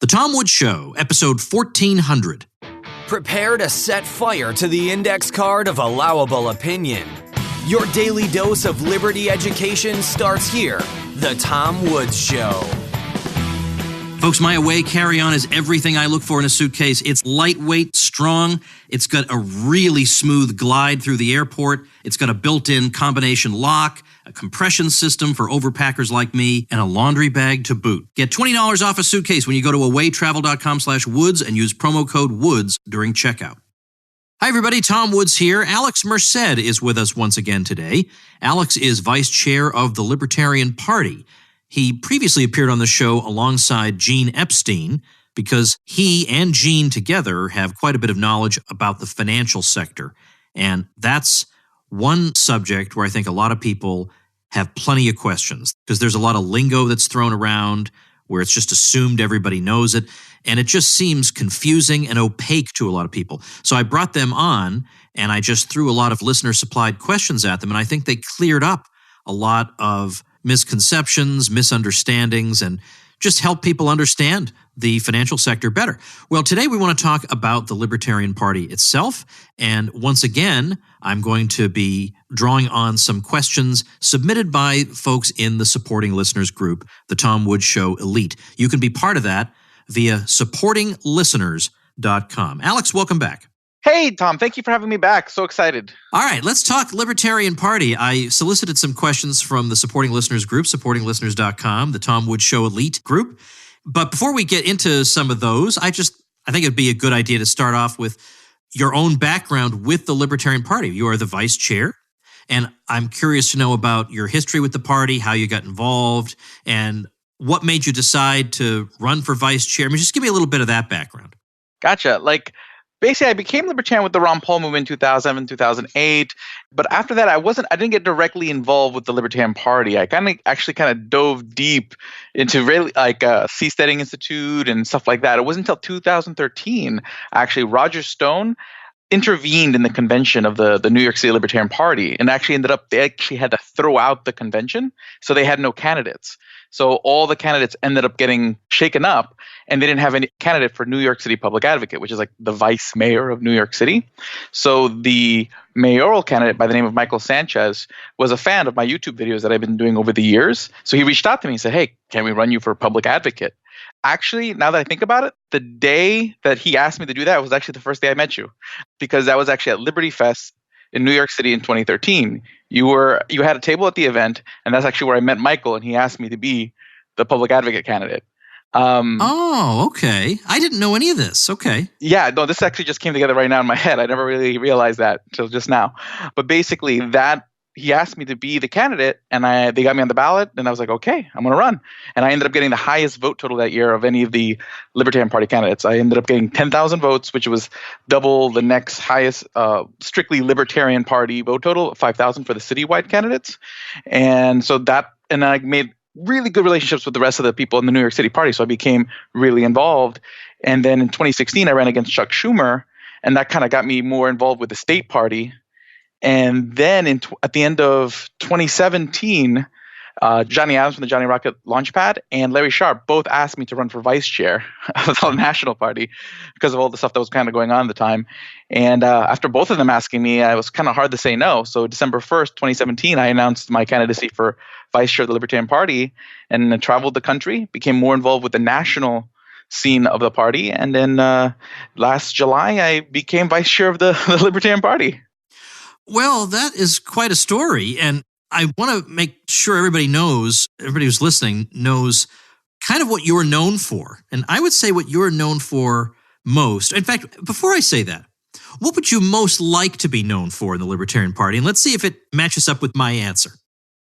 The Tom Woods Show, episode 1400. Prepare to set fire to the index card of allowable opinion. Your daily dose of liberty education starts here. The Tom Woods Show. Folks, my away carry-on is everything I look for in a suitcase. It's lightweight, strong. It's got a really smooth glide through the airport. It's got a built-in combination lock, a compression system for overpackers like me, and a laundry bag to boot. Get $20 off a suitcase when you go to awaytravel.com/woods and use promo code WOODS during checkout. Hi, everybody. Tom Woods here. Alex Merced is with us once again today. Alex is vice chair of the Libertarian Party. He previously appeared on the show alongside Gene Epstein because he and Gene together have quite a bit of knowledge about the financial sector. And that's one subject where I think a lot of people have plenty of questions because there's a lot of lingo that's thrown around where it's just assumed everybody knows it. And it just seems confusing and opaque to a lot of people. So I brought them on and I just threw a lot of listener-supplied questions at them. And I think they cleared up a lot of misconceptions, misunderstandings, and just help people understand the financial sector better. Well, today we want to talk about the Libertarian Party itself. And once again, I'm going to be drawing on some questions submitted by folks in the supporting listeners group, the Tom Woods Show Elite. You can be part of that via supportinglisteners.com. Alex, welcome back. Hey, Tom. Thank you for having me back. So excited. All right, let's talk Libertarian Party. I solicited some questions from the supporting listeners group, supportinglisteners.com, the Tom Woods Show Elite group. But before we get into some of those, I think it'd be a good idea to start off with your own background with the Libertarian Party. You are the vice chair, and I'm curious to know about your history with the party, how you got involved, and what made you decide to run for vice chair. I mean, just give me a little bit of that background. Gotcha. Basically, I became Libertarian with the Ron Paul movement in 2007, 2008. But after that, I didn't get directly involved with the Libertarian Party. I kind of dove deep into really Seasteading Institute and stuff like that. It wasn't until 2013, actually, Roger Stone intervened in the convention of the New York City Libertarian Party and they actually had to throw out the convention. So they had no candidates. So all the candidates ended up getting shaken up, and they didn't have any candidate for New York City Public Advocate, which is like the vice mayor of New York City. So the mayoral candidate by the name of Michael Sanchez was a fan of my YouTube videos that I've been doing over the years. So he reached out to me and said, hey, can we run you for public advocate? Actually, now that I think about it, the day that he asked me to do that was actually the first day I met you, because that was actually at Liberty Fest in New York City in 2013. You had a table at the event, and that's actually where I met Michael, and he asked me to be the public advocate candidate. Okay. I didn't know any of this. Okay. Yeah, no, this actually just came together right now in my head. I never really realized that until just now. But basically, he asked me to be the candidate, and they got me on the ballot, and I was like, okay, I'm going to run. And I ended up getting the highest vote total that year of any of the Libertarian Party candidates. I ended up getting 10,000 votes, which was double the next highest strictly Libertarian Party vote total, 5,000 for the citywide candidates. And so I made really good relationships with the rest of the people in the New York City Party, so I became really involved. And then in 2016, I ran against Chuck Schumer, and that kind of got me more involved with the state party. And then at the end of 2017, Johnny Adams from the Johnny Rocket Launchpad and Larry Sharp both asked me to run for vice chair of the National Party because of all the stuff that was kind of going on at the time. And after both of them asking me, it was kind of hard to say no. So December 1st, 2017, I announced my candidacy for vice chair of the Libertarian Party and traveled the country, became more involved with the national scene of the party. And then last July, I became vice chair of the Libertarian Party. Well, that is quite a story. And I want to make sure everybody who's listening knows kind of what you're known for. And I would say what you're known for most. In fact, before I say that, what would you most like to be known for in the Libertarian Party? And let's see if it matches up with my answer.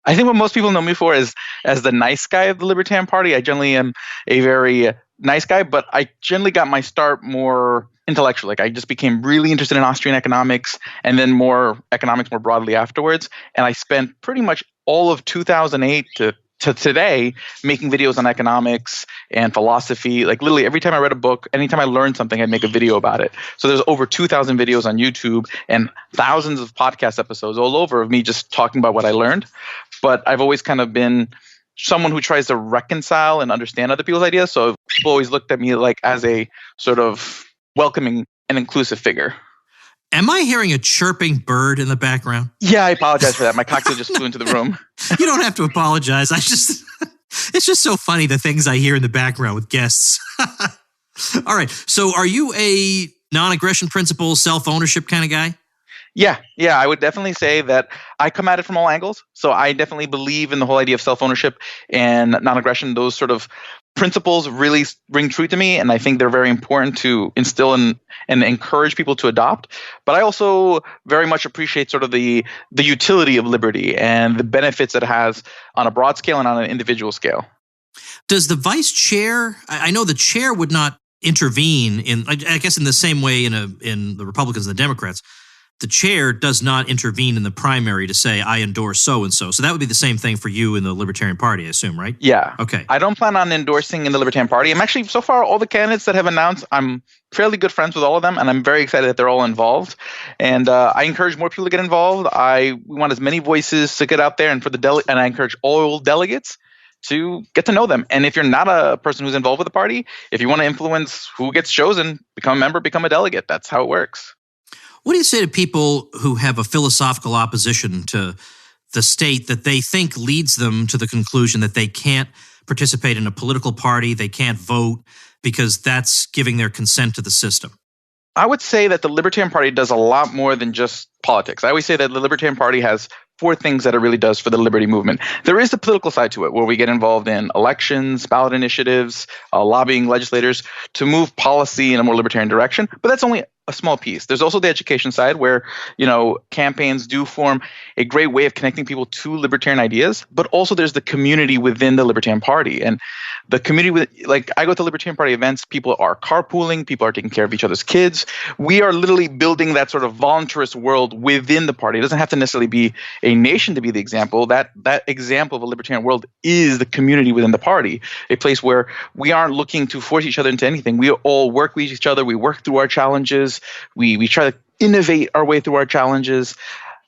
I think what most people know me for is as the nice guy of the Libertarian Party. I generally am a very nice guy, but I generally got my start more intellectual. I just became really interested in Austrian economics and then more economics more broadly afterwards. And I spent pretty much all of 2008 to today making videos on economics and philosophy. Literally every time I read a book, anytime I learned something, I'd make a video about it. So there's over 2,000 videos on YouTube and thousands of podcast episodes all over of me just talking about what I learned. But I've always kind of been someone who tries to reconcile and understand other people's ideas. So people always looked at me like as a sort of welcoming and inclusive figure. Am I hearing a chirping bird in the background? Yeah, I apologize for that. My cocktail just flew into the room. You don't have to apologize. It's just so funny the things I hear in the background with guests. All right. So are you a non-aggression principle, self-ownership kind of guy? Yeah, I would definitely say that I come at it from all angles. So I definitely believe in the whole idea of self-ownership and non-aggression. Those sort of principles really ring true to me, and I think they're very important to instill and encourage people to adopt. But I also very much appreciate sort of the utility of liberty and the benefits it has on a broad scale and on an individual scale. Does the vice chair, I know the chair would not intervene in, I guess in the same way in the Republicans and the Democrats, the chair does not intervene in the primary to say, I endorse so-and-so. So that would be the same thing for you in the Libertarian Party, I assume, right? Yeah. Okay. I don't plan on endorsing in the Libertarian Party. I'm actually, so far, all the candidates that have announced, I'm fairly good friends with all of them, and I'm very excited that they're all involved. And I encourage more people to get involved. We want as many voices to get out there, and and I encourage all delegates to get to know them. And if you're not a person who's involved with the party, if you want to influence who gets chosen, become a member, become a delegate. That's how it works. What do you say to people who have a philosophical opposition to the state that they think leads them to the conclusion that they can't participate in a political party, they can't vote, because that's giving their consent to the system? I would say that the Libertarian Party does a lot more than just politics. I always say that the Libertarian Party has four things that it really does for the liberty movement. There is the political side to it, where we get involved in elections, ballot initiatives, lobbying legislators to move policy in a more libertarian direction. But that's only a small piece. There's also the education side, where, campaigns do form a great way of connecting people to libertarian ideas. But also there's the community within the Libertarian Party. And the community, I go to Libertarian Party events, people are carpooling, people are taking care of each other's kids. We are literally building that sort of voluntarist world within the party. It doesn't have to necessarily be a nation to be the example. That example of a libertarian world is the community within the party, a place where we aren't looking to force each other into anything. We all work with each other. We work through our challenges. We try to innovate our way through our challenges.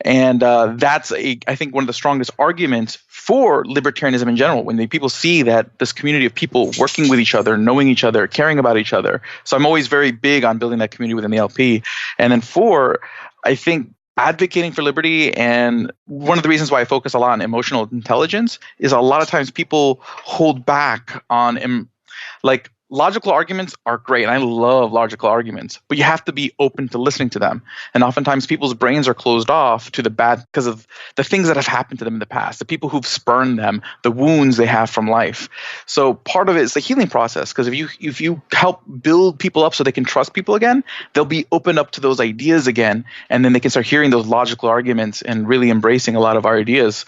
And that's, I think, one of the strongest arguments for libertarianism in general, when people see that this community of people working with each other, knowing each other, caring about each other. So I'm always very big on building that community within the LP. And then four, I think advocating for liberty, and one of the reasons why I focus a lot on emotional intelligence is a lot of times people hold back on logical arguments are great, and I love logical arguments, but you have to be open to listening to them. And oftentimes people's brains are closed off to the bad because of the things that have happened to them in the past, the people who've spurned them, the wounds they have from life. So part of it is the healing process, because if you help build people up so they can trust people again, they'll be open up to those ideas again, and then they can start hearing those logical arguments and really embracing a lot of our ideas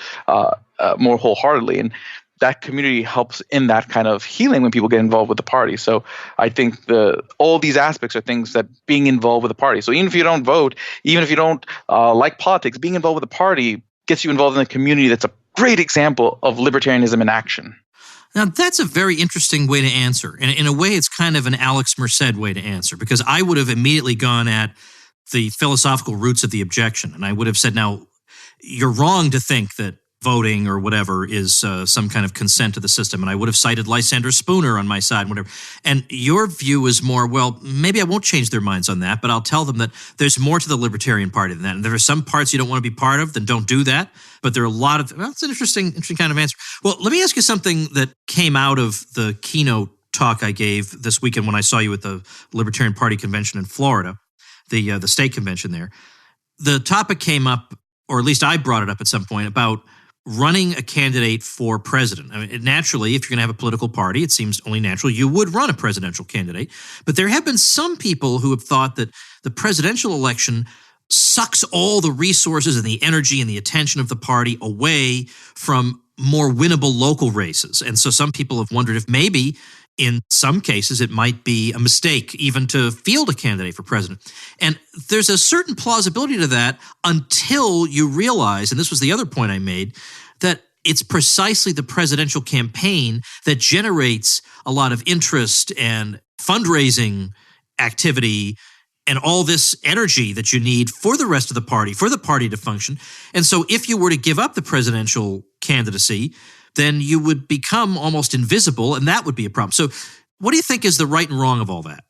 more wholeheartedly. And that community helps in that kind of healing when people get involved with the party. So I think all these aspects are things that being involved with the party. So even if you don't vote, even if you don't like politics, being involved with the party gets you involved in a community that's a great example of libertarianism in action. Now, that's a very interesting way to answer. And in a way, it's kind of an Alex Merced way to answer, because I would have immediately gone at the philosophical roots of the objection. And I would have said, now, you're wrong to think that voting or whatever is some kind of consent to the system. And I would have cited Lysander Spooner on my side, whatever. And your view is more, well, maybe I won't change their minds on that, but I'll tell them that there's more to the Libertarian Party than that. And there are some parts you don't want to be part of, then don't do that. But there are a lot of, it's an interesting kind of answer. Well, let me ask you something that came out of the keynote talk I gave this weekend when I saw you at the Libertarian Party convention in Florida, the state convention there. The topic came up, or at least I brought it up at some point, about running a candidate for president. I mean, naturally, if you're going to have a political party, it seems only natural you would run a presidential candidate. But there have been some people who have thought that the presidential election sucks all the resources and the energy and the attention of the party away from more winnable local races. And so some people have wondered if maybe in some cases it might be a mistake even to field a candidate for president. And there's a certain plausibility to that until you realize, and this was the other point I made, that it's precisely the presidential campaign that generates a lot of interest and fundraising activity and all this energy that you need for the rest of the party, for the party to function. And so if you were to give up the presidential candidacy, then you would become almost invisible, and that would be a problem. So what do you think is the right and wrong of all that?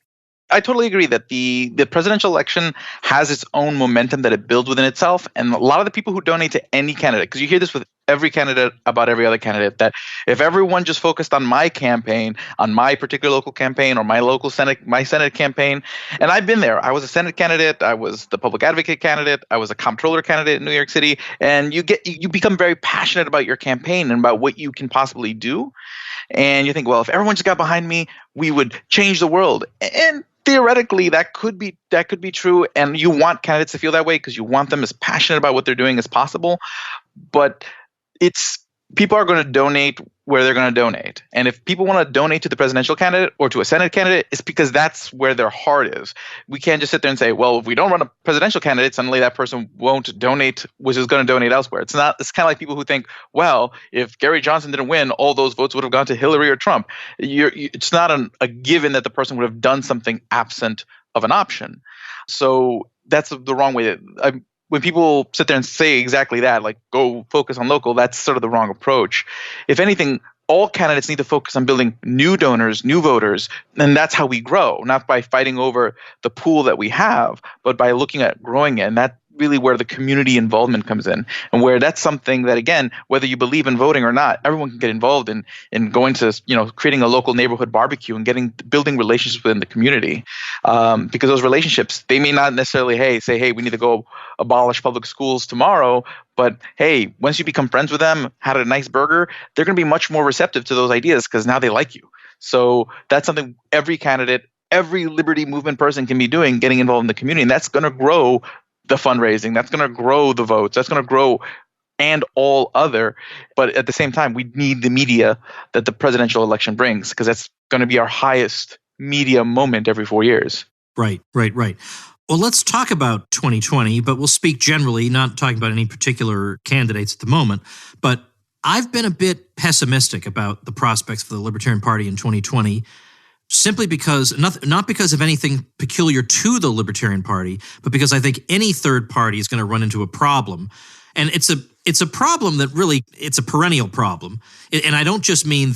I totally agree that the presidential election has its own momentum that it builds within itself. And a lot of the people who donate to any candidate, because you hear this with every candidate about every other candidate, that if everyone just focused on my campaign, on my particular local campaign or my Senate campaign, and I've been there. I was a Senate candidate. I was the public advocate candidate. I was a comptroller candidate in New York City. And you become very passionate about your campaign and about what you can possibly do. And you think, well, if everyone just got behind me, we would change the world. And theoretically, that could be true, and you want candidates to feel that way because you want them as passionate about what they're doing as possible. But people are going to donate where they're going to donate. And if people want to donate to the presidential candidate or to a Senate candidate, it's because that's where their heart is. We can't just sit there and say, well, if we don't run a presidential candidate, suddenly that person won't donate, which is going to donate elsewhere. It's kind of like people who think, well, if Gary Johnson didn't win, all those votes would have gone to Hillary or Trump. It's not a given that the person would have done something absent of an option. So that's the wrong way. When people sit there and say exactly that, like go focus on local, that's sort of the wrong approach. If anything, all candidates need to focus on building new donors, new voters, and that's how we grow, not by fighting over the pool that we have, but by looking at growing it. And that's really where the community involvement comes in, and where that's something that, again, whether you believe in voting or not, everyone can get involved in going to, creating a local neighborhood barbecue and building relationships within the community. Because those relationships, they may not necessarily say, hey, we need to go abolish public schools tomorrow. But hey, once you become friends with them, had a nice burger, they're going to be much more receptive to those ideas because now they like you. So that's something every candidate, every liberty movement person can be doing, getting involved in the community. And that's going to grow the fundraising. That's going to grow the votes. That's going to grow and all other. But at the same time, we need the media that the presidential election brings, because that's going to be our highest media moment every 4 years. Right. Well, let's talk about 2020, but we'll speak generally, not talking about any particular candidates at the moment. But I've been a bit pessimistic about the prospects for the Libertarian Party in 2020, simply because, not because of anything peculiar to the Libertarian Party, but because I think any third party is going to run into a problem. And it's a problem that really, it's a perennial problem. And I don't just mean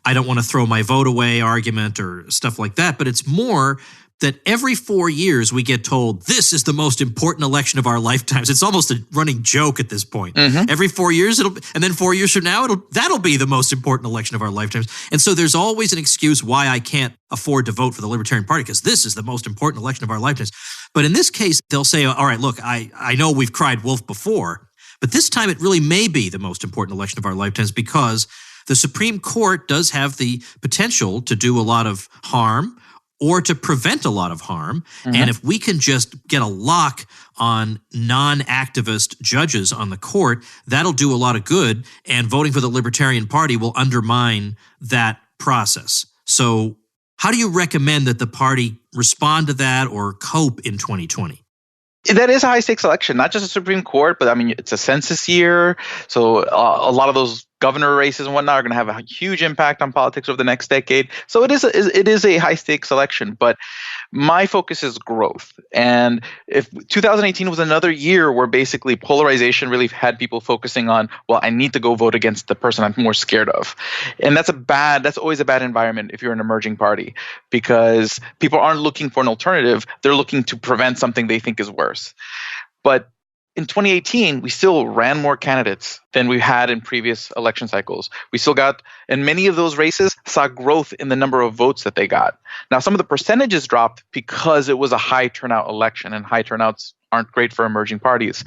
I don't want to throw my vote away argument or stuff like that, but it's more that every 4 years we get told this is the most important election of our lifetimes. It's almost a running joke at this point. Mm-hmm. Every 4 years, and then 4 years from now, that'll be the most important election of our lifetimes. And so there's always an excuse why I can't afford to vote for the Libertarian Party, because this is the most important election of our lifetimes. But in this case, they'll say, all right, look, I know we've cried wolf before, but this time it really may be the most important election of our lifetimes, because the Supreme Court does have the potential to do a lot of harm or to prevent a lot of harm. Mm-hmm. And if we can just get a lock on non-activist judges on the court, that'll do a lot of good. And voting for the Libertarian Party will undermine that process. So how do you recommend that the party respond to that or cope in 2020? That is a high-stakes election, not just the Supreme Court, but I mean, it's a census year. So a lot of those governor races and whatnot are going to have a huge impact on politics over the next decade. So it is a high-stakes election, but my focus is growth. And if 2018 was another year where basically polarization really had people focusing on, well, I need to go vote against the person I'm more scared of. And that's always a bad environment if you're an emerging party, because people aren't looking for an alternative. They're looking to prevent something they think is worse. But in 2018, we still ran more candidates than we had in previous election cycles. We still got, and many of those races saw growth in the number of votes that they got. Now, some of the percentages dropped because it was a high turnout election, and high turnouts aren't great for emerging parties.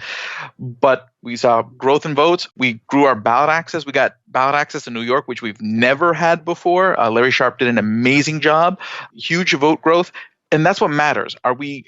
But we saw growth in votes. We grew our ballot access. We got ballot access in New York, which we've never had before. Larry Sharpe did an amazing job. Huge vote growth. And that's what matters. Are we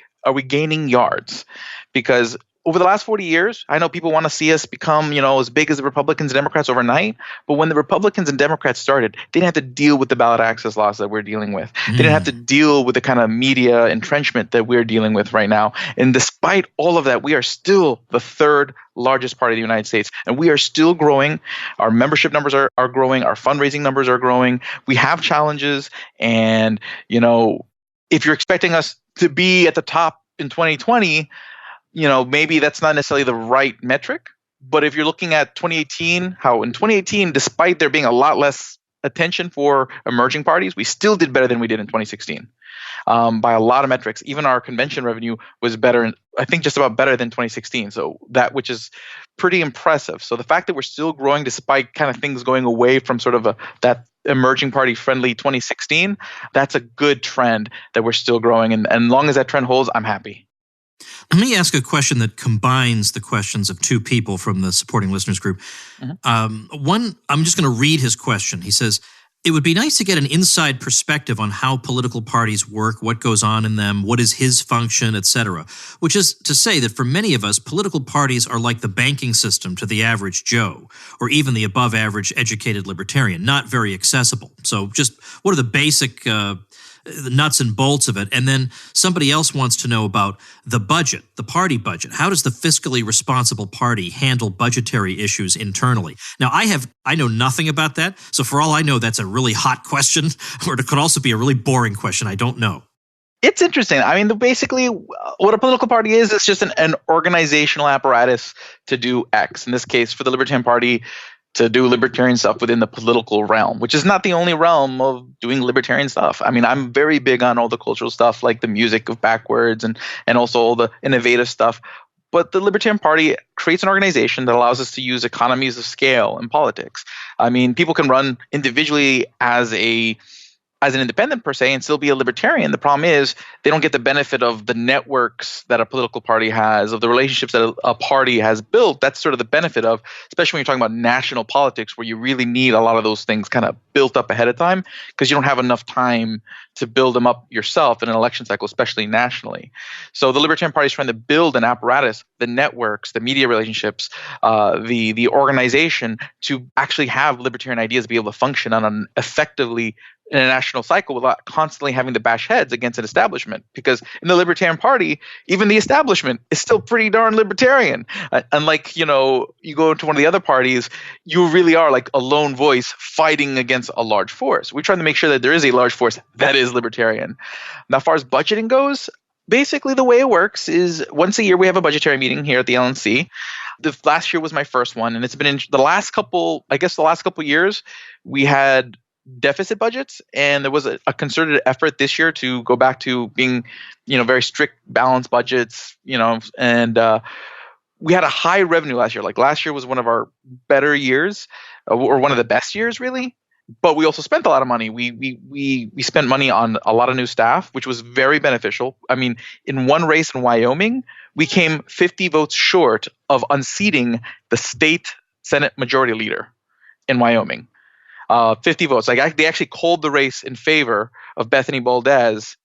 gaining yards? Because over the last 40 years, I know people want to see us become, as big as the Republicans and Democrats overnight. But when the Republicans and Democrats started, they didn't have to deal with the ballot access laws that we're dealing with. They didn't have to deal with the kind of media entrenchment that we're dealing with right now. And despite all of that, we are still the third largest party of the United States. And we are still growing. Our membership numbers are growing. Our fundraising numbers are growing. We have challenges. And, if you're expecting us to be at the top in 2020, maybe that's not necessarily the right metric, But if you're looking at 2018, how in 2018, despite there being a lot less attention for emerging parties, we still did better than we did in 2016 by a lot of metrics. Even our convention revenue was better, I think just about better than 2016. So that, which is pretty impressive. So the fact that we're still growing despite kind of things going away from sort of that emerging party friendly 2016, that's a good trend that we're still growing. And as long as that trend holds, I'm happy. Let me ask a question that combines the questions of two people from the supporting listeners group. One, I'm just going to read his question. He says, it would be nice to get an inside perspective on how political parties work, what goes on in them, what is his function, etc. Which is to say that for many of us, political parties are like the banking system to the average Joe, or even the above average educated libertarian, not very accessible. So just what are the basic the nuts and bolts of it? And then somebody else wants to know about the budget, the party budget. How does the fiscally responsible party handle budgetary issues internally? Now, I know nothing about that. So for all I know, that's a really hot question, or it could also be a really boring question. I don't know. It's interesting. I mean, basically, what a political party is, it's just an organizational apparatus to do X. In this case, for the Libertarian Party, to do libertarian stuff within the political realm, which is not the only realm of doing libertarian stuff. I mean, I'm very big on all the cultural stuff, like the music of backwards and also all the innovative stuff. But the Libertarian Party creates an organization that allows us to use economies of scale in politics. I mean, people can run individually as an independent per se and still be a libertarian. The problem is they don't get the benefit of the networks that a political party has, of the relationships that a party has built. That's sort of the benefit of, especially when you're talking about national politics, where you really need a lot of those things kind of built up ahead of time, because you don't have enough time to build them up yourself in an election cycle, especially nationally. So the Libertarian Party is trying to build an apparatus, the networks, the media relationships, the organization to actually have libertarian ideas be able to function on an effectively in a national cycle without constantly having to bash heads against an establishment. Because in the Libertarian Party, even the establishment is still pretty darn libertarian. Unlike, you go into one of the other parties, you really are like a lone voice fighting against a large force. We're trying to make sure that there is a large force that is libertarian. Now, as far as budgeting goes, basically the way it works is once a year we have a budgetary meeting here at the LNC. The last year was my first one, and it's been in the last couple years, we had deficit budgets, and there was a concerted effort this year to go back to being, very strict balanced budgets, and we had a high revenue last year. Like last year was one of our better years, or one of the best years, really. But we also spent a lot of money. We spent money on a lot of new staff, which was very beneficial. I mean, in one race in Wyoming, we came 50 votes short of unseating the state Senate majority leader in Wyoming. 50 votes. They actually called the race in favor of Bethany Valdez.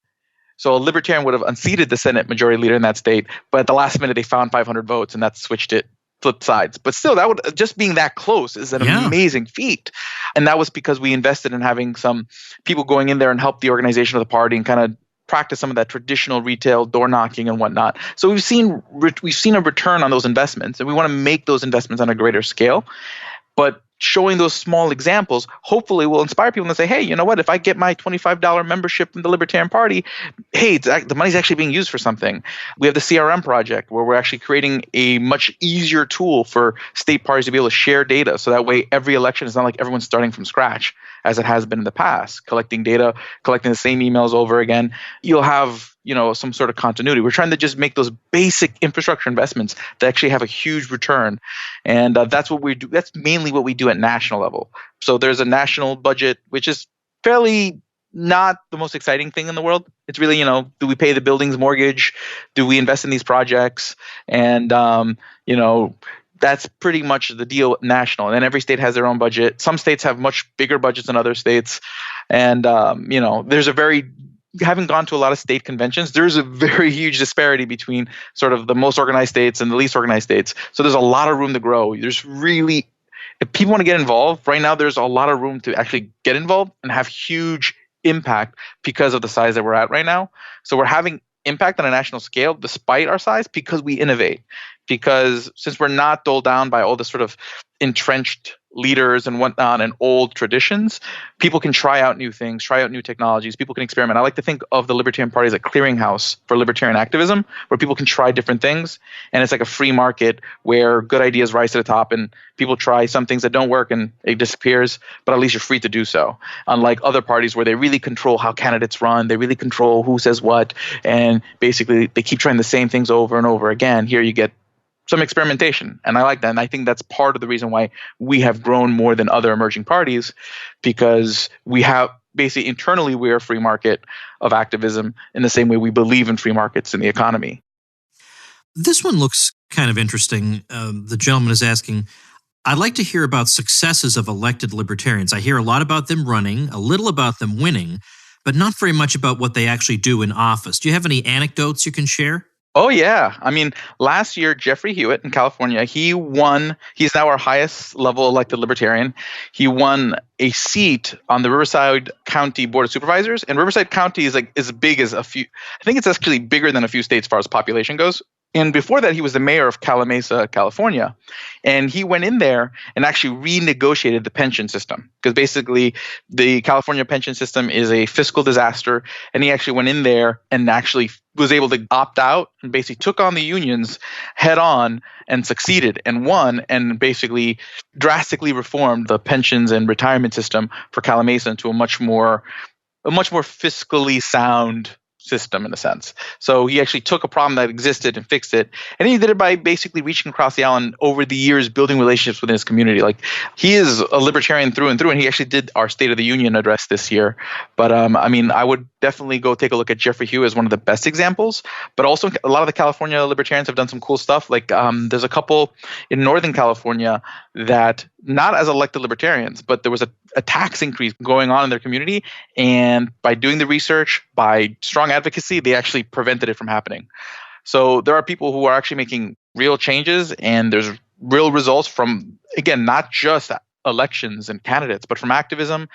So a libertarian would have unseated the Senate majority leader in that state, but at the last minute they found 500 votes, and that flipped sides. But still, that would just being that close is an amazing feat. And that was because we invested in having some people going in there and help the organization of the party and kind of practice some of that traditional retail door knocking and whatnot. So we've seen a return on those investments, and we want to make those investments on a greater scale. But showing those small examples hopefully will inspire people to say, hey, you know what, if I get my $25 membership in the Libertarian Party, hey, the money's actually being used for something. We have the CRM project where we're actually creating a much easier tool for state parties to be able to share data. So that way every election is not like everyone's starting from scratch as it has been in the past, collecting data, collecting the same emails over again. You'll have some sort of continuity. We're trying to just make those basic infrastructure investments that actually have a huge return. And that's what we do. That's mainly what we do at national level. So there's a national budget, which is fairly not the most exciting thing in the world. It's really, do we pay the building's mortgage? Do we invest in these projects? And, that's pretty much the deal national. And then every state has their own budget. Some states have much bigger budgets than other states. And, having gone to a lot of state conventions, there's a very huge disparity between sort of the most organized states and the least organized states. So there's a lot of room to grow. If people want to get involved, right now there's a lot of room to actually get involved and have huge impact because of the size that we're at right now. So we're having impact on a national scale despite our size because we innovate. Because since we're not doled down by all the sort of entrenched leaders and whatnot and old traditions, people can try out new things, try out new technologies. People can experiment. I like to think of the Libertarian Party as a clearinghouse for libertarian activism, where people can try different things. And it's like a free market where good ideas rise to the top and people try some things that don't work and it disappears, but at least you're free to do so. Unlike other parties where they really control how candidates run, they really control who says what, and basically they keep trying the same things over and over again. Here you get some experimentation. And I like that. And I think that's part of the reason why we have grown more than other emerging parties, because we have basically internally we're a free market of activism in the same way we believe in free markets in the economy. This one looks kind of interesting. The gentleman is asking, I'd like to hear about successes of elected libertarians. I hear a lot about them running, a little about them winning, but not very much about what they actually do in office. Do you have any anecdotes you can share? Oh, yeah. I mean, last year, Jeffrey Hewitt in California, he won. He's now our highest level elected libertarian. He won a seat on the Riverside County Board of Supervisors. And Riverside County is as big as a few. I think it's actually bigger than a few states as far as population goes. And before that, he was the mayor of Calamasa, California. And he went in there and actually renegotiated the pension system, because basically the California pension system is a fiscal disaster. And he actually went in there and actually was able to opt out and basically took on the unions head on and succeeded and won, and basically drastically reformed the pensions and retirement system for Calamasa into a much more fiscally sound system in a sense. So he actually took a problem that existed and fixed it. And he did it by basically reaching across the aisle and over the years building relationships within his community. Like, he is a libertarian through and through, and he actually did our State of the Union address this year. But I mean, I would definitely go take a look at Jeffrey Hewitt as one of the best examples. But also a lot of the California libertarians have done some cool stuff. Like there's a couple in Northern California that, not as elected libertarians, but there was a tax increase going on in their community. And by doing the research, by strong advocacy, they actually prevented it from happening. So there are people who are actually making real changes, and there's real results from, again, not just elections and candidates, but from activism.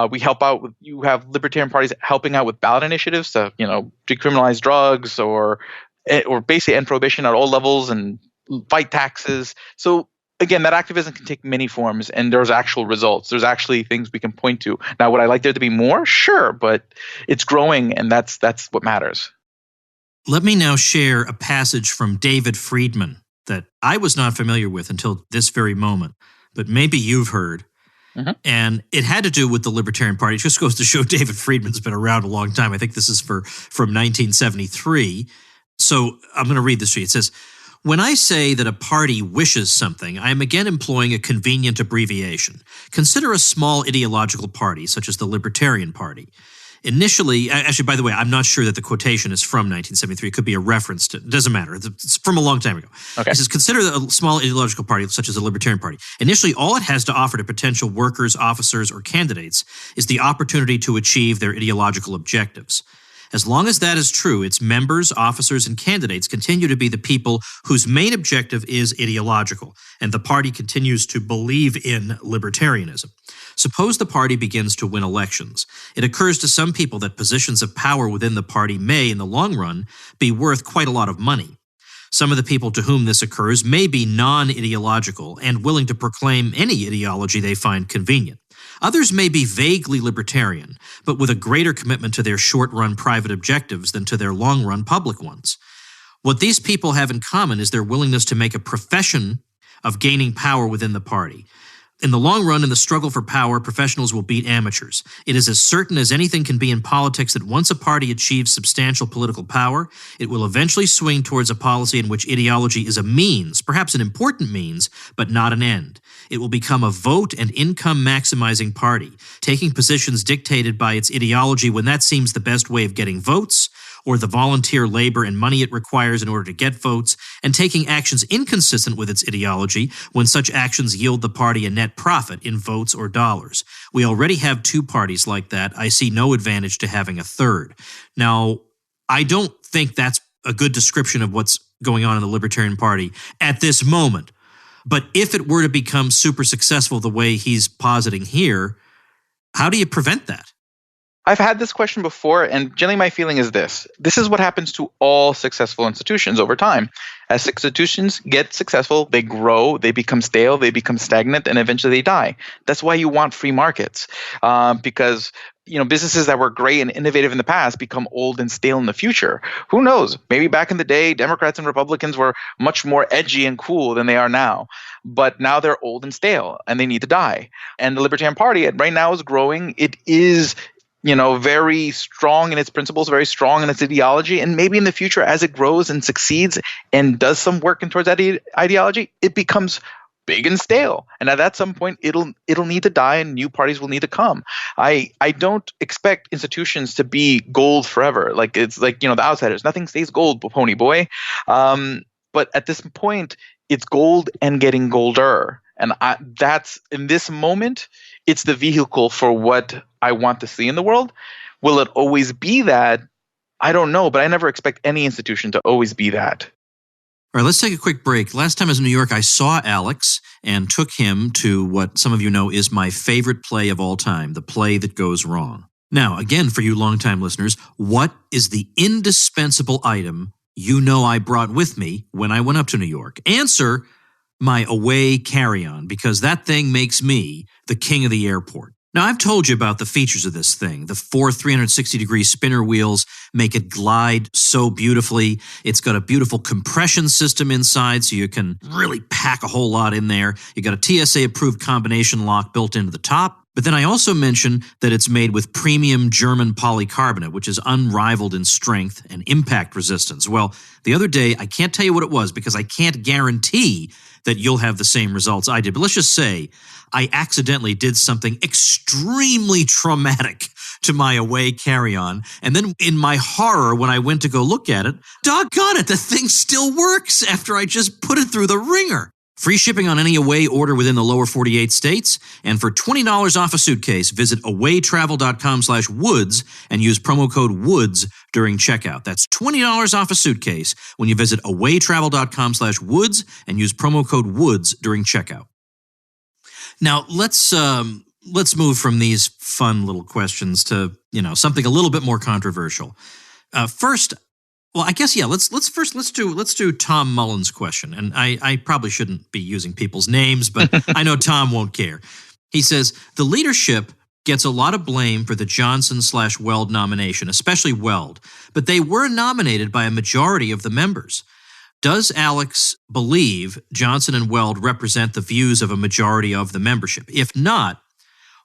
We help out with, you have libertarian parties helping out with ballot initiatives to, decriminalize drugs or basically end prohibition at all levels and fight taxes. So again, that activism can take many forms, and there's actual results. There's actually things we can point to. Now, would I like there to be more? Sure, but it's growing, and that's what matters. Let me now share a passage from David Friedman that I was not familiar with until this very moment, but maybe you've heard. Mm-hmm. And it had to do with the Libertarian Party. It just goes to show David Friedman's been around a long time. I think this is from 1973. So I'm going to read this to you. It says, "When I say that a party wishes something, I am again employing a convenient abbreviation. Consider a small ideological party, such as the Libertarian Party. Initially, actually, by the way, I'm not sure that the quotation is from 1973. It could be a reference to, it doesn't matter. It's from a long time ago. Okay. It says, consider a small ideological party, such as the Libertarian Party. Initially, all it has to offer to potential workers, officers, or candidates is the opportunity to achieve their ideological objectives. As long as that is true, its members, officers, and candidates continue to be the people whose main objective is ideological, and the party continues to believe in libertarianism. Suppose the party begins to win elections. It occurs to some people that positions of power within the party may, in the long run, be worth quite a lot of money. Some of the people to whom this occurs may be non-ideological and willing to proclaim any ideology they find convenient. Others may be vaguely libertarian, but with a greater commitment to their short-run private objectives than to their long-run public ones. What these people have in common is their willingness to make a profession of gaining power within the party. In the long run, in the struggle for power, professionals will beat amateurs. It is as certain as anything can be in politics that once a party achieves substantial political power, it will eventually swing towards a policy in which ideology is a means, perhaps an important means, but not an end. It will become a vote and income maximizing party, taking positions dictated by its ideology when that seems the best way of getting votes, or the volunteer labor and money it requires in order to get votes, and taking actions inconsistent with its ideology when such actions yield the party a net profit in votes or dollars. We already have two parties like that. I see no advantage to having a third. Now, I don't think that's a good description of what's going on in the Libertarian Party at this moment. But if it were to become super successful the way he's positing here, how do you prevent that? I've had this question before, and generally my feeling is this. This is what happens to all successful institutions over time. As institutions get successful, they grow, they become stale, they become stagnant, and eventually they die. That's why you want free markets, because businesses that were great and innovative in the past become old and stale in the future. Who knows? Maybe back in the day, Democrats and Republicans were much more edgy and cool than they are now. But now they're old and stale, and they need to die. And the Libertarian Party right now is growing. It is very strong in its principles, very strong in its ideology. And maybe in the future, as it grows and succeeds and does some work towards that ideology, it becomes big and stale. And at some point, it'll need to die and new parties will need to come. I don't expect institutions to be gold forever. Like it's like, the Outsiders. Nothing stays gold, pony boy. But at this point, it's gold and getting golder. And that's in this moment, it's the vehicle for what I want to see in the world. Will it always be that? I don't know, but I never expect any institution to always be that. All right, let's take a quick break. Last time I was in New York, I saw Alex and took him to what some of you know is my favorite play of all time, The Play That Goes Wrong. Now, again, for you longtime listeners, what is the indispensable item I brought with me when I went up to New York? Answer, my away carry-on, because that thing makes me the king of the airport. Now, I've told you about the features of this thing. The 4 360-degree spinner wheels make it glide so beautifully. It's got a beautiful compression system inside, so you can really pack a whole lot in there. You got a TSA-approved combination lock built into the top. But then I also mentioned that it's made with premium German polycarbonate, which is unrivaled in strength and impact resistance. Well, the other day, I can't tell you what it was because I can't guarantee that you'll have the same results I did. But let's just say I accidentally did something extremely traumatic to my away carry-on. And then in my horror, when I went to go look at it, doggone it, the thing still works after I just put it through the ringer. Free shipping on any away order within the lower 48 states. And for $20 off a suitcase, visit awaytravel.com/woods and use promo code WOODS during checkout. That's $20 off a suitcase when you visit awaytravel.com/woods and use promo code WOODS during checkout. Now, let's move from these fun little questions to, something a little bit more controversial. First, well, I guess, yeah, let's do Tom Mullen's question. And I probably shouldn't be using people's names, but I know Tom won't care. He says, the leadership gets a lot of blame for the Johnson/Weld nomination, especially Weld, but they were nominated by a majority of the members. Does Alex believe Johnson and Weld represent the views of a majority of the membership? If not,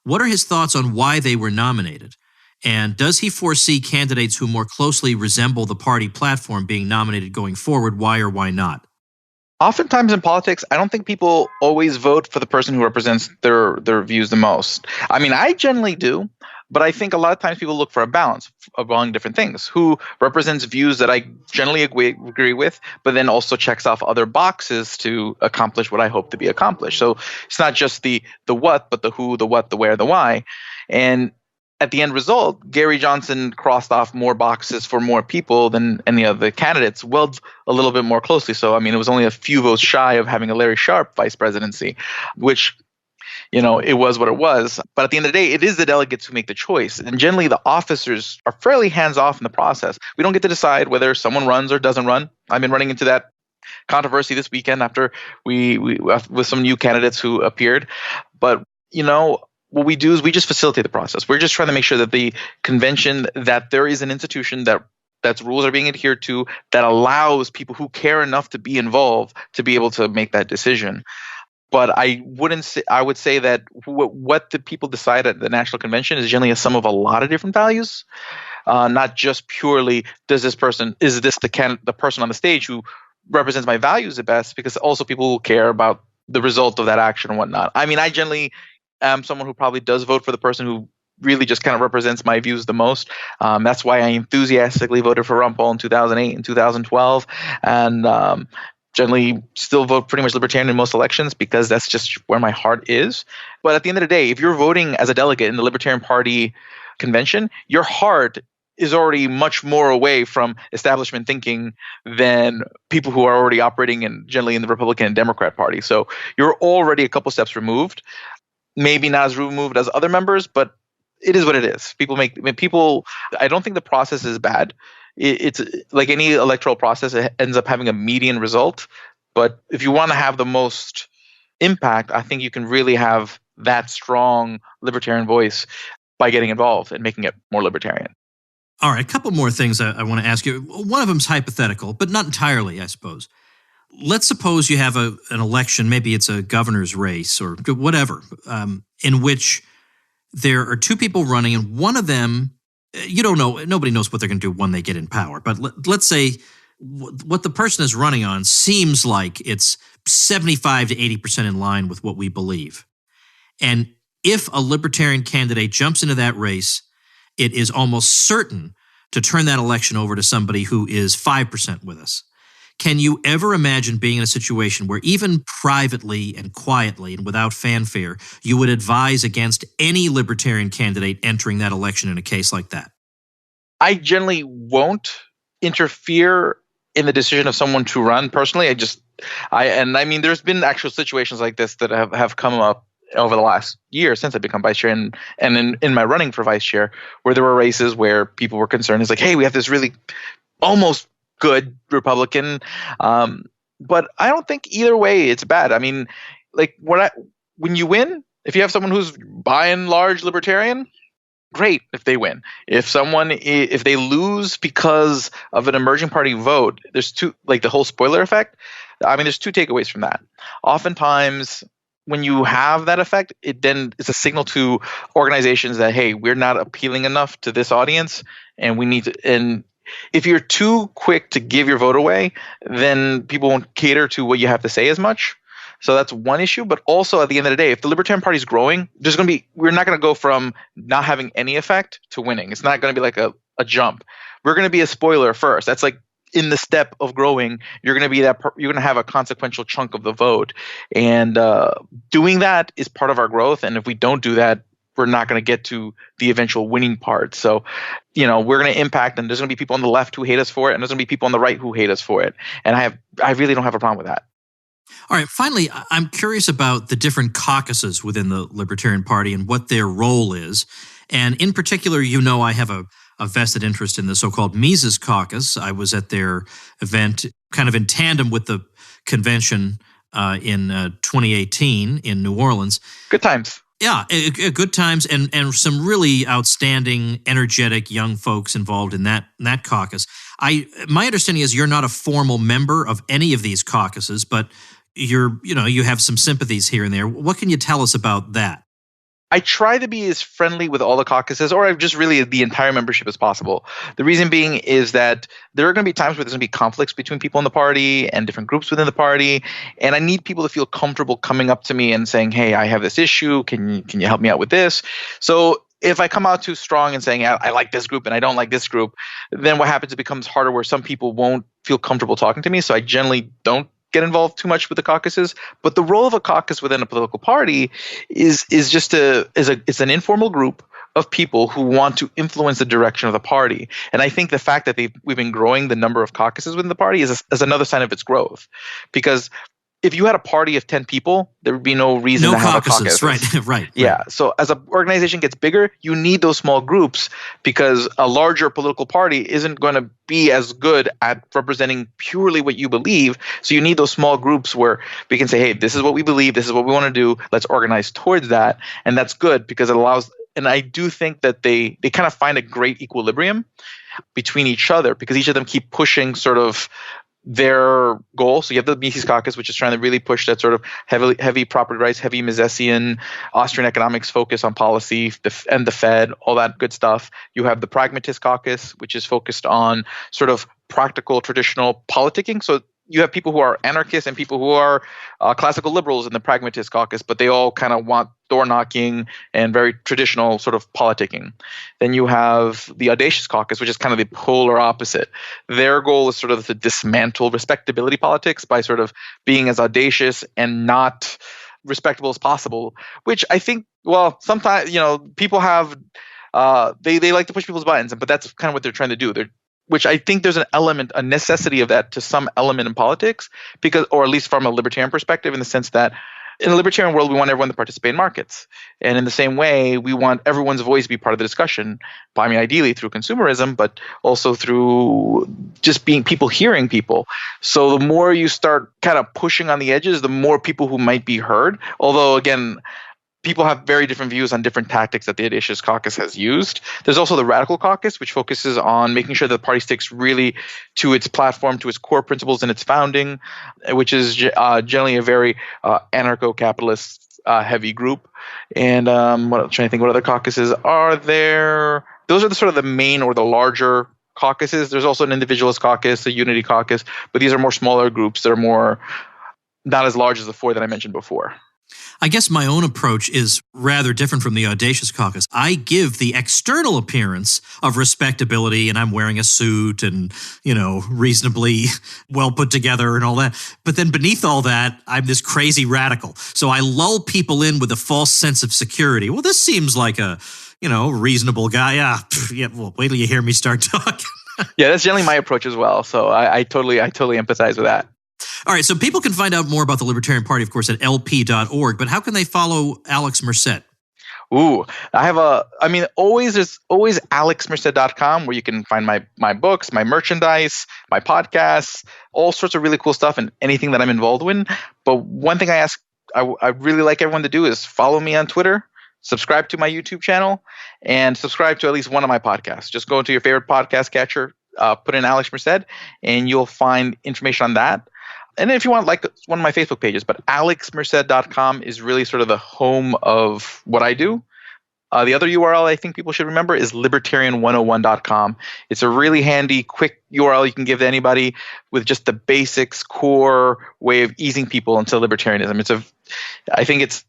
what are his thoughts on why they were nominated? And does he foresee candidates who more closely resemble the party platform being nominated going forward? Why or why not? Oftentimes in politics, I don't think people always vote for the person who represents their views the most. I mean, I generally do, but I think a lot of times people look for a balance among different things. Who represents views that I generally agree with, but then also checks off other boxes to accomplish what I hope to be accomplished. So it's not just the what, but the who, the what, the where, the why. And at the end result, Gary Johnson crossed off more boxes for more people than any of the candidates. Weld a little bit more closely. So, I mean, it was only a few votes shy of having a Larry Sharpe vice presidency, which, it was what it was. But at the end of the day, it is the delegates who make the choice. And generally, the officers are fairly hands-off in the process. We don't get to decide whether someone runs or doesn't run. I've been running into that controversy this weekend after we with some new candidates who appeared. But, what we do is we just facilitate the process. We're just trying to make sure that the convention, that there is an institution that's rules are being adhered to, that allows people who care enough to be involved to be able to make that decision. But I would say that what the people decide at the national convention is generally a sum of a lot of different values, not just purely is this the person on the stage who represents my values the best, because also people will care about the result of that action and whatnot. I mean, I generally am someone who probably does vote for the person who really just kind of represents my views the most. That's why I enthusiastically voted for Ron Paul in 2008 and 2012, and generally still vote pretty much Libertarian in most elections because that's just where my heart is. But at the end of the day, if you're voting as a delegate in the Libertarian Party convention, your heart is already much more away from establishment thinking than people who are already operating generally in the Republican and Democrat Party. So you're already a couple steps removed. Maybe not as removed as other members, but it is what it is. I don't think the process is bad. It's like any electoral process, it ends up having a median result. But if you want to have the most impact, I think you can really have that strong libertarian voice by getting involved and making it more libertarian. All right, a couple more things I want to ask you. One of them's hypothetical, but not entirely, I suppose. Let's suppose you have an election, maybe it's a governor's race or whatever, in which there are two people running, and one of them, you don't know, nobody knows what they're going to do when they get in power. But let's say what the person is running on seems like it's 75 to 80% in line with what we believe. And if a libertarian candidate jumps into that race, it is almost certain to turn that election over to somebody who is 5% with us. Can you ever imagine being in a situation where even privately and quietly and without fanfare, you would advise against any libertarian candidate entering that election in a case like that? I generally won't interfere in the decision of someone to run personally. I mean, there's been actual situations like this that have come up over the last year since I've become vice chair and in my running for vice chair, where there were races where people were concerned. It's like, hey, we have this really almost good Republican. But I don't think either way it's bad. I mean, like when you win, if you have someone who's by and large libertarian, great if they win. If they lose because of an emerging party vote, there's the whole spoiler effect. I mean, there's two takeaways from that. Oftentimes, when you have that effect, it's a signal to organizations that, hey, we're not appealing enough to this audience, and we need to. And if you're too quick to give your vote away, then people won't cater to what you have to say as much. So that's one issue. But also, at the end of the day, if the Libertarian Party is growing, we're not going to go from not having any effect to winning. It's not going to be like a jump. We're going to be a spoiler first. That's like in the step of growing, you're going to have a consequential chunk of the vote, and doing that is part of our growth. And if we don't do that, we're not going to get to the eventual winning part. So, we're going to impact, and there's going to be people on the left who hate us for it, and there's going to be people on the right who hate us for it. And I really don't have a problem with that. All right. Finally, I'm curious about the different caucuses within the Libertarian Party and what their role is. And in particular, I have a vested interest in the so-called Mises Caucus. I was at their event kind of in tandem with the convention in 2018 in New Orleans. Good times. Yeah, good times, and some really outstanding, energetic young folks involved in that caucus. My understanding is you're not a formal member of any of these caucuses, but you have some sympathies here and there. What can you tell us about that? I try to be as friendly with all the caucuses, or just really the entire membership as possible. The reason being is that there are going to be times where there's going to be conflicts between people in the party and different groups within the party, and I need people to feel comfortable coming up to me and saying, hey, I have this issue. Can you help me out with this? So if I come out too strong and saying I like this group and I don't like this group, then what happens, it becomes harder where some people won't feel comfortable talking to me. So I generally don't get involved too much with the caucuses. But the role of a caucus within a political party is it's an informal group of people who want to influence the direction of the party. And I think the fact that we've been growing the number of caucuses within the party is another sign of its growth. Because if you had a party of 10 people, there would be no reason to have a caucus. Right. Yeah. So as an organization gets bigger, you need those small groups, because a larger political party isn't going to be as good at representing purely what you believe. So you need those small groups where we can say, hey, this is what we believe. This is what we want to do. Let's organize towards that. And that's good because it allows – and I do think that they kind of find a great equilibrium between each other, because each of them keep pushing sort of – their goal. So you have the Mises Caucus, which is trying to really push that sort of heavy property rights, heavy Misesian Austrian economics focus on policy and the Fed, all that good stuff. You have the Pragmatist Caucus, which is focused on sort of practical, traditional politicking. So you have people who are anarchists and people who are classical liberals in the Pragmatist Caucus, but they all kind of want door knocking and very traditional sort of politicking. Then you have the Audacious Caucus, which is kind of the polar opposite. Their goal is sort of to dismantle respectability politics by sort of being as audacious and not respectable as possible, which I think, well, sometimes, people have, they like to push people's buttons, but that's kind of what they're trying to do. Which I think there's a necessity of that to some element in politics, because, or at least from a libertarian perspective, in the sense that In a libertarian world, we want everyone to participate in markets. And in the same way, we want everyone's voice to be part of the discussion. Ideally through consumerism, but also through just being people hearing people. So the more you start kind of pushing on the edges, the more people who might be heard. Although, again, people have very different views on different tactics that the Audacious Caucus has used. There's also the Radical Caucus, which focuses on making sure that the party sticks really to its platform, to its core principles and its founding, which is generally a very anarcho-capitalist heavy group. And I'm trying to think what other caucuses are there. Those are the sort of the main or the larger caucuses. There's also an individualist caucus, a unity caucus, but these are more smaller groups that are more not as large as the four that I mentioned before. I guess my own approach is rather different from the Audacious Caucus. I give the external appearance of respectability, and I'm wearing a suit and, reasonably well put together and all that. But then beneath all that, I'm this crazy radical. So I lull people in with a false sense of security. Well, this seems like a, reasonable guy. Yeah, well, wait till you hear me start talking. Yeah, that's generally my approach as well. So I totally empathize with that. All right, so people can find out more about the Libertarian Party, of course, at lp.org, but how can they follow Alex Merced? Ooh, there's always alexmerced.com where you can find my books, my merchandise, my podcasts, all sorts of really cool stuff and anything that I'm involved in. But one thing I really like everyone to do is follow me on Twitter, subscribe to my YouTube channel, and subscribe to at least one of my podcasts. Just go into your favorite podcast catcher, put in Alex Merced, and you'll find information on that. And then if you want, like one of my Facebook pages, but alexmerced.com is really sort of the home of what I do. The other URL I think people should remember is libertarian101.com. It's a really handy, quick URL you can give to anybody with just the basics, core way of easing people into libertarianism. I think it's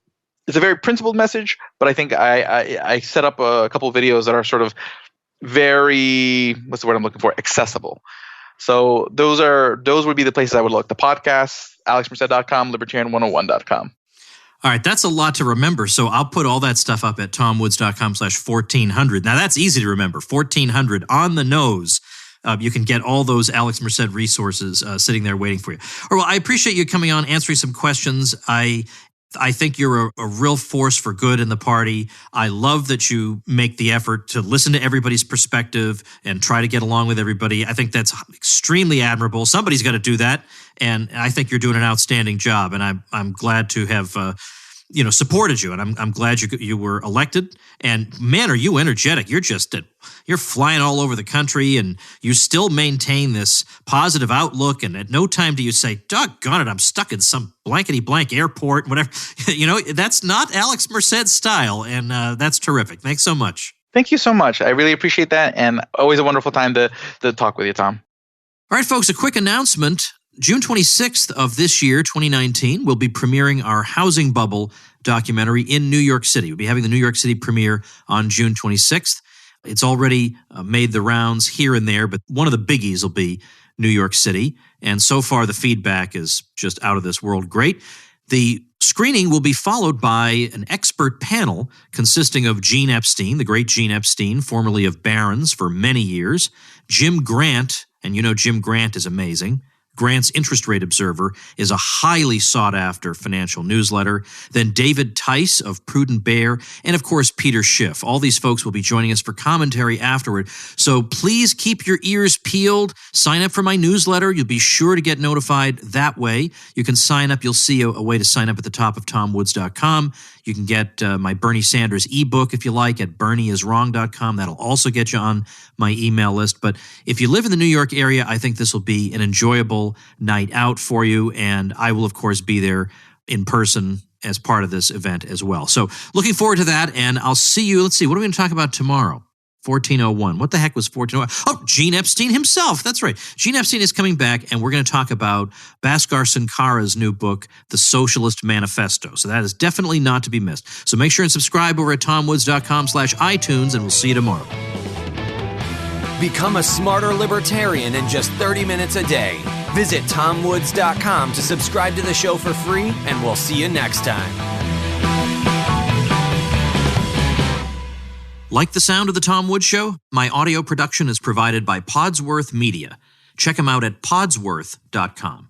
a very principled message, but I think I set up a couple of videos that are sort of very, what's the word I'm looking for, accessible. So those would be the places I would look. The podcast, alexmerced.com, libertarian101.com. All right, that's a lot to remember. So I'll put all that stuff up at tomwoods.com/1400. Now that's easy to remember, 1400 on the nose. You can get all those Alex Merced resources sitting there waiting for you. All right, well, I appreciate you coming on, answering some questions. I think you're a real force for good in the party. I love that you make the effort to listen to everybody's perspective and try to get along with everybody. I think that's extremely admirable. Somebody's got to do that, and I think you're doing an outstanding job. And I'm glad to have supported you, and I'm glad you were elected. And man, are you energetic? You're flying all over the country, and you still maintain this positive outlook. And at no time do you say, "Doggone it, I'm stuck in some blankety blank airport," whatever. That's not Alex Merced's style, and that's terrific. Thanks so much. Thank you so much. I really appreciate that, and always a wonderful time to talk with you, Tom. All right, folks, a quick announcement. June 26th of this year, 2019, we'll be premiering our Housing Bubble documentary in New York City. We'll be having the New York City premiere on June 26th. It's already made the rounds here and there, but one of the biggies will be New York City. And so far, the feedback is just out of this world great. The screening will be followed by an expert panel consisting of Gene Epstein, the great Gene Epstein, formerly of Barron's for many years, Jim Grant, and Jim Grant is amazing. Grant's Interest Rate Observer is a highly sought-after financial newsletter. Then David Tice of Prudent Bear, and of course Peter Schiff. All these folks will be joining us for commentary afterward. So please keep your ears peeled. Sign up for my newsletter. You'll be sure to get notified that way. You can sign up. You'll see a way to sign up at the top of tomwoods.com. You can get my Bernie Sanders ebook if you like at bernieiswrong.com. That'll also get you on my email list. But if you live in the New York area, I think this will be an enjoyable night out for you. And I will, of course, be there in person as part of this event as well. So looking forward to that. And I'll see you. Let's see. What are we going to talk about tomorrow? 1401. What the heck was 1401? Oh, Gene Epstein himself. That's right. Gene Epstein is coming back, and we're going to talk about Bhaskar Sankara's new book, The Socialist Manifesto. So that is definitely not to be missed. So make sure and subscribe over at tomwoods.com/iTunes, and we'll see you tomorrow. Become a smarter libertarian in just 30 minutes a day. Visit tomwoods.com to subscribe to the show for free, and we'll see you next time. Like the sound of The Tom Woods Show? My audio production is provided by Podsworth Media. Check them out at podsworth.com.